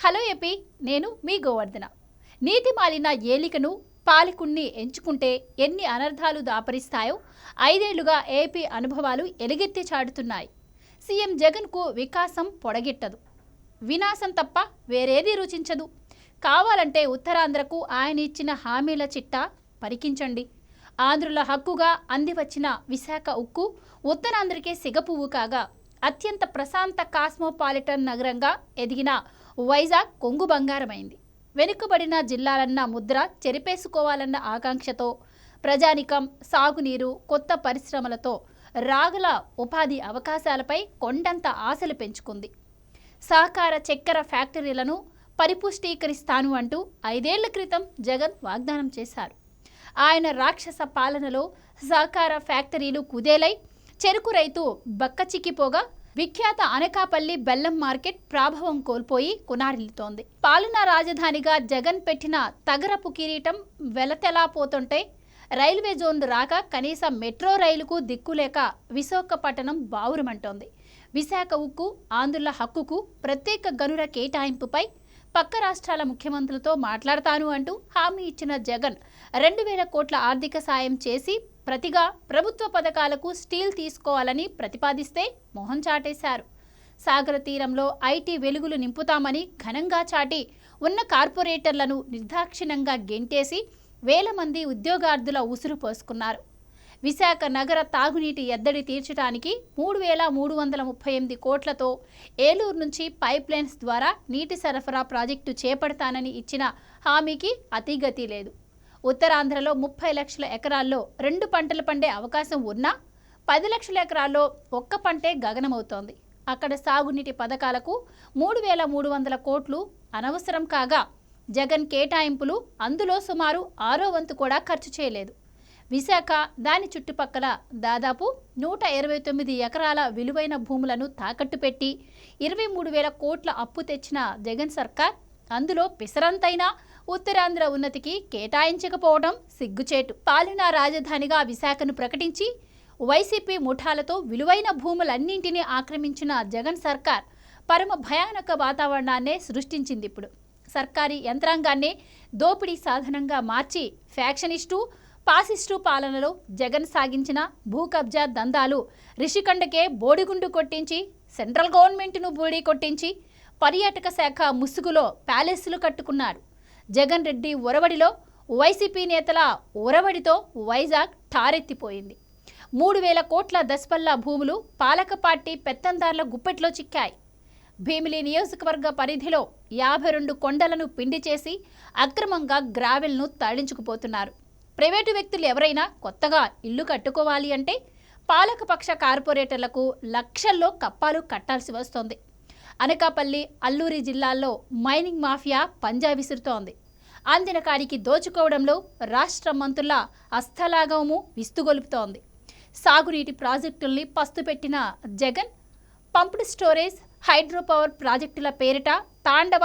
Hello AP, నేను మీ గోవర్ధన. నీతి మాలిన ఏలికను పాలకుణ్ణి ఎంచుకుంటే ఎన్ని అనర్థాలు దాపరిస్తాయో 5 ఏళ్లుగా ఏపీ అనుభవాలు ఎలుగెత్తి చాటుతున్నాయి. సీఎం జగన్కు వికాసం పొడగిట్టదు, వినాశం తప్ప వేరేది రుచించదు. కావాలంటే ఉత్తరాంధ్రకు ఆయన ఇచ్చిన హామీల చిట్టా పరికించండి. ఆంధ్రుల హక్కుగా అందివచ్చిన విశాఖ ఉక్కు ఉత్తరాంధ్రకే సిగపువ్వు కాగా, అత్యంత ప్రశాంత కాస్మోపాలిటన్ నగరంగా ఎదిగిన వైజాగ్ కొంగు బంగారమైంది. వెనుకబడిన జిల్లాలన్న ముద్ర చెరిపేసుకోవాలన్న ఆకాంక్షతో ప్రజానికం సాగునీరు, కొత్త పరిశ్రమలతో రాగుల ఉపాధి అవకాశాలపై కొండంత ఆశలు పెంచుకుంది. సహకార చక్కెర ఫ్యాక్టరీలను పరిపుష్టీకరిస్తాను అంటూ 5 ఏళ్ల క్రితం జగన్ వాగ్దానం చేశారు. ఆయన రాక్షస పాలనలో సహకార ఫ్యాక్టరీలు కుదేలై చెరుకు రైతు బక్కచిక్కిపోగా, విఖ్యాత అనకాపల్లి బెల్లం మార్కెట్ ప్రాభవం కోల్పోయి కునారిల్లుతోంది. పాలనా రాజధానిగా జగన్ పెట్టిన తగరపు కిరీటం వెలతెలా పోతుంటే రైల్వే జోన్ రాక కనీసం మెట్రో రైలుకు దిక్కులేక విశాఖపట్నం బావురమంటోంది. విశాఖ ఉక్కు, ఆంధ్రుల హక్కుకు ప్రత్యేక గనుల కేటాయింపుపై పక్క రాష్ట్రాల ముఖ్యమంత్రులతో మాట్లాడతాను అంటూ హామీ ఇచ్చిన జగన్ 2,000 కోట్ల ఆర్థిక సాయం చేసి ప్రతిగా ప్రభుత్వ పథకాలకు స్టీల్ తీసుకోవాలని ప్రతిపాదిస్తే మొహం చాటేశారు. సాగర తీరంలో ఐటీ వెలుగులు నింపుతామని ఘనంగా చాటి ఉన్న కార్పొరేటర్లను నిర్దాక్షిణ్యంగా గెంటేసి వేల మంది ఉద్యోగార్థుల ఉసురు పోసుకున్నారు. విశాఖ నగర తాగునీటి ఎద్దడి తీర్చడానికి 3,338 కోట్లతో ఏలూరు నుంచి పైప్లైన్స్ ద్వారా నీటి సరఫరా ప్రాజెక్టు చేపడతానని ఇచ్చిన హామీకి అతిగతి లేదు. ఉత్తరాంధ్రలో 30 లక్షల ఎకరాల్లో 2 పంటలు పండే అవకాశం ఉన్నా 10 లక్షల ఎకరాల్లో ఒక్క పంటే గగనమవుతోంది. అక్కడ సాగునీటి పథకాలకు 3,300 కోట్లు అనవసరం కాగా, జగన్ కేటాయింపులు అందులో సుమారు 1/6 వంతు కూడా ఖర్చు చేయలేదు. విశాఖ, దాని చుట్టుపక్కల దాదాపు 129 ఎకరాల విలువైన భూములను తాకట్టు పెట్టి 23,000 కోట్ల అప్పు తెచ్చిన జగన్ సర్కార్ అందులో పిసరంతైనా ఉత్తరాంధ్ర ఉన్నతికి కేటాయించకపోవడం సిగ్గుచేటు. పాలనా రాజధానిగా విశాఖను ప్రకటించి వైసీపీ ముఠాలతో విలువైన భూములన్నింటినీ ఆక్రమించిన జగన్ సర్కార్ పరమ భయానక వాతావరణాన్నే సృష్టించింది. ఇప్పుడు సర్కారీ యంత్రాంగాన్నే దోపిడీ సాధనంగా మార్చి ఫ్యాక్షనిస్టు, పాసిస్టు పాలనలో జగన్ సాగించిన భూ కబ్జా దందాలు రిషికండకే బోడిగుండు కొట్టించి, సెంట్రల్ గవర్నమెంట్ను బూడి కొట్టించి, పర్యాటక శాఖ ముసుగులో ప్యాలెస్లు కట్టుకున్నారు. జగన్ రెడ్డి ఒరవడిలో, వైసీపీ నేతల ఒరవడితో వైజాగ్ ఠారెత్తిపోయింది. 3,000 కోట్ల దశపల్లా భూములు పాలక పార్టీ పెత్తందార్ల గుప్పెట్లో చిక్కాయి. భీమిలి నియోజకవర్గ పరిధిలో 52 కొండలను పిండి చేసి అక్రమంగా గ్రావెల్ను తరలించుకుపోతున్నారు. ప్రైవేటు వ్యక్తులు ఎవరైనా కొత్తగా ఇల్లు కట్టుకోవాలి అంటే పాలకపక్ష కార్పొరేటర్లకు లక్షల్లో కప్పాలు కట్టాల్సి వస్తోంది. అనకాపల్లి, అల్లూరి జిల్లాల్లో మైనింగ్ మాఫియా పంజా విసురుతోంది. అందిన కాడికి దోచుకోవడంలో రాష్ట్ర మంత్రుల హస్తలాఘవము విస్తుగొలుపుతోంది. సాగునీటి ప్రాజెక్టుల్ని పస్తుపెట్టిన Jagan pumped storage, hydro power ప్రాజెక్టుల పేరిట తాండవ,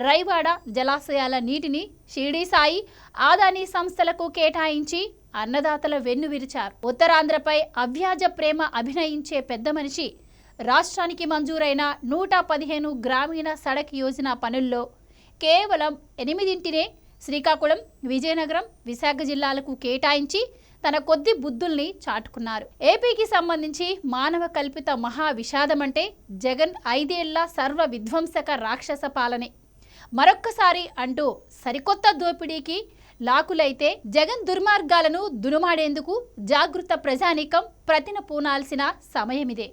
రైవాడ జలాశయాల నీటిని షిరిడీ సాయి, ఆదానీ సంస్థలకు కేటాయించి అన్నదాతల వెన్ను విరిచారు. ఉత్తరాంధ్రపై అవ్యాజ ప్రేమ అభినయించే పెద్ద మనిషి రాష్ట్రానికి మంజూరైన 115 గ్రామీణ సడక్ యోజన పనుల్లో కేవలం 8ంటినే శ్రీకాకుళం, విజయనగరం, విశాఖ జిల్లాలకు కేటాయించి తన కొద్ది బుద్ధుల్ని చాటుకున్నారు. ఏపీకి సంబంధించి మానవ కల్పిత మహా విషాదమంటే జగన్ 5 ఏళ్ల సర్వ విధ్వంసక రాక్షస పాలనే. మరొక్కసారి అంటూ సరికొత్త దోపిడీకి లాకులైతే జగన్ దుర్మార్గాలను దునుమాడేందుకు జాగృత ప్రజానీకం ప్రతిన పూనాల్సిన సమయమిదే.